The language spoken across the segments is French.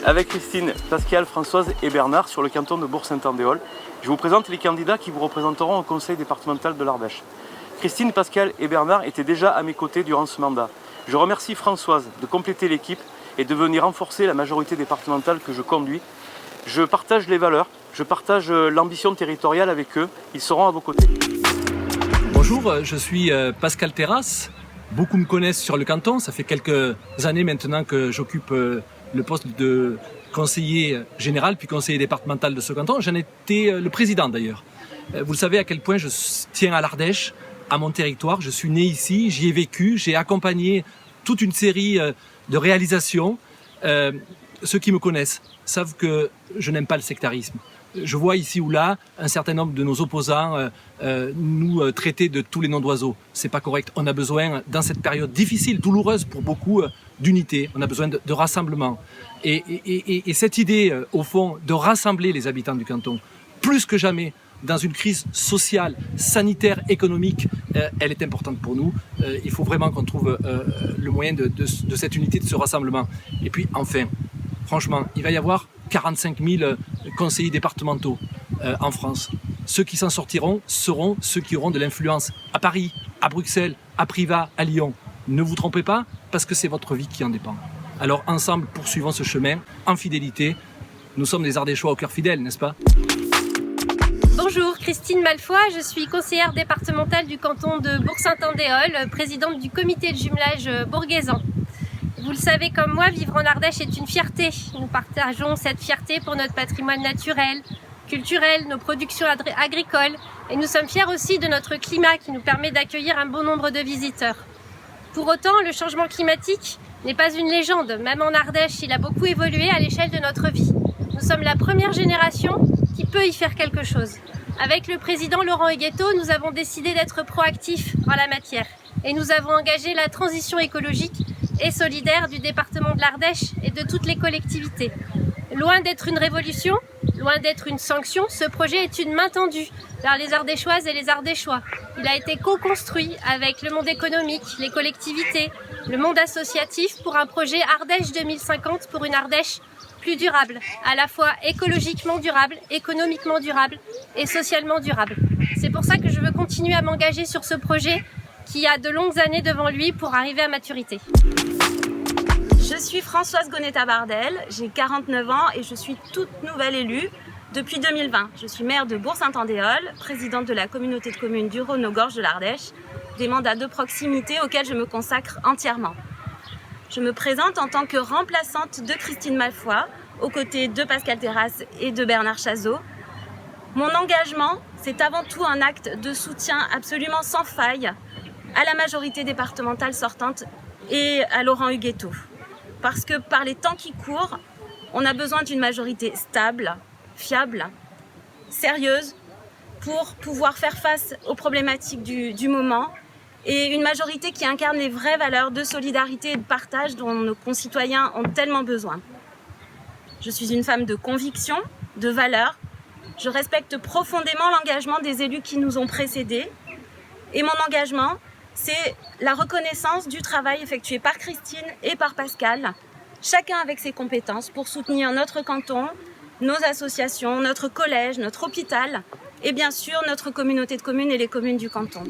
avec Christine, Pascal, Françoise et Bernard sur le canton de Bourg-Saint-Andéol. Je vous présente les candidats qui vous représenteront au conseil départemental de l'Ardèche. Christine, Pascal et Bernard étaient déjà à mes côtés durant ce mandat. Je remercie Françoise de compléter l'équipe et de venir renforcer la majorité départementale que je conduis. Je partage les valeurs, je partage l'ambition territoriale avec eux. Ils seront à vos côtés. Bonjour, je suis Pascal Terrasse. Beaucoup me connaissent sur le canton. Ça fait quelques années maintenant que j'occupe le poste de conseiller général puis conseiller départemental de ce canton. J'en étais le président d'ailleurs. Vous le savez à quel point je tiens à l'Ardèche, à mon territoire. Je suis né ici, j'y ai vécu, j'ai accompagné toute une série de réalisations. Ceux qui me connaissent savent que je n'aime pas le sectarisme. Je vois ici ou là un certain nombre de nos opposants nous traiter de tous les noms d'oiseaux. C'est pas correct. On a besoin, dans cette période difficile, douloureuse pour beaucoup, d'unité. On a besoin de rassemblement. Et cette idée, au fond, de rassembler les habitants du canton, plus que jamais, dans une crise sociale, sanitaire, économique, elle est importante pour nous. Il faut vraiment qu'on trouve le moyen de cette unité, de ce rassemblement. Et puis, enfin, franchement, il va y avoir 45 000 conseillers départementaux en France. Ceux qui s'en sortiront seront ceux qui auront de l'influence à Paris, à Bruxelles, à Privas, à Lyon. Ne vous trompez pas, parce que c'est votre vie qui en dépend. Alors ensemble, poursuivons ce chemin en fidélité. Nous sommes des Ardéchois au cœur fidèle, n'est-ce pas ? Bonjour, Christine Malfoy, je suis conseillère départementale du canton de Bourg-Saint-Andéol, présidente du comité de jumelage bourguaisan. Vous le savez comme moi, vivre en Ardèche est une fierté. Nous partageons cette fierté pour notre patrimoine naturel, culturel, nos productions agricoles, et nous sommes fiers aussi de notre climat qui nous permet d'accueillir un bon nombre de visiteurs. Pour autant, le changement climatique n'est pas une légende. Même en Ardèche, il a beaucoup évolué à l'échelle de notre vie. Nous sommes la première génération qui peut y faire quelque chose. Avec le président Laurent Huguetto, nous avons décidé d'être proactifs en la matière et nous avons engagé la transition écologique et solidaire du département de l'Ardèche et de toutes les collectivités. Loin d'être une révolution, loin d'être une sanction, ce projet est une main tendue vers les Ardéchoises et les Ardéchois. Il a été co-construit avec le monde économique, les collectivités, le monde associatif pour un projet Ardèche 2050 pour une Ardèche plus durable, à la fois écologiquement durable, économiquement durable et socialement durable. C'est pour ça que je veux continuer à m'engager sur ce projet qui a de longues années devant lui pour arriver à maturité. Je suis Françoise Gonetta-Bardel, j'ai 49 ans et je suis toute nouvelle élue depuis 2020. Je suis maire de Bourg-Saint-Andéol, présidente de la communauté de communes du Rhône aux Gorges de l'Ardèche, des mandats de proximité auxquels je me consacre entièrement. Je me présente en tant que remplaçante de Christine Malfoy, aux côtés de Pascal Terrasse et de Bernard Chazot. Mon engagement, c'est avant tout un acte de soutien absolument sans faille à la majorité départementale sortante et à Laurent Huguetto. Parce que par les temps qui courent, on a besoin d'une majorité stable, fiable, sérieuse, pour pouvoir faire face aux problématiques du moment, et une majorité qui incarne les vraies valeurs de solidarité et de partage dont nos concitoyens ont tellement besoin. Je suis une femme de conviction, de valeurs. Je respecte profondément l'engagement des élus qui nous ont précédés. Et mon engagement, c'est la reconnaissance du travail effectué par Christine et par Pascal, chacun avec ses compétences pour soutenir notre canton, nos associations, notre collège, notre hôpital et bien sûr notre communauté de communes et les communes du canton.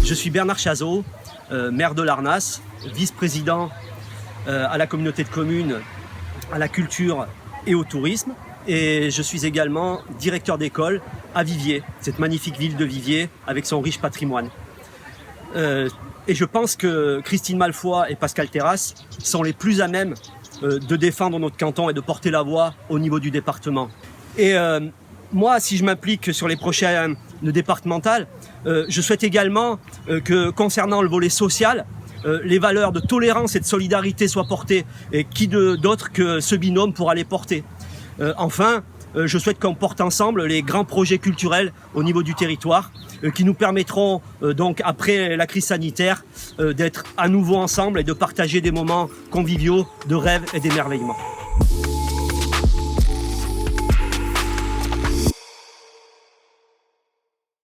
Je suis Bernard Chazot, maire de Larnas, vice-président à la communauté de communes, à la culture et au tourisme. Et je suis également directeur d'école à Viviers, cette magnifique ville de Viviers avec son riche patrimoine. Et je pense que Christine Malfoy et Pascal Terrasse sont les plus à même de défendre notre canton et de porter la voix au niveau du département. Et moi, si je m'implique sur les prochaines départementales, je souhaite également que, concernant le volet social, les valeurs de tolérance et de solidarité soient portées. Et qui d'autre que ce binôme pourra les porter. Enfin, je souhaite qu'on porte ensemble les grands projets culturels au niveau du territoire qui nous permettront donc après la crise sanitaire d'être à nouveau ensemble et de partager des moments conviviaux de rêve et d'émerveillement.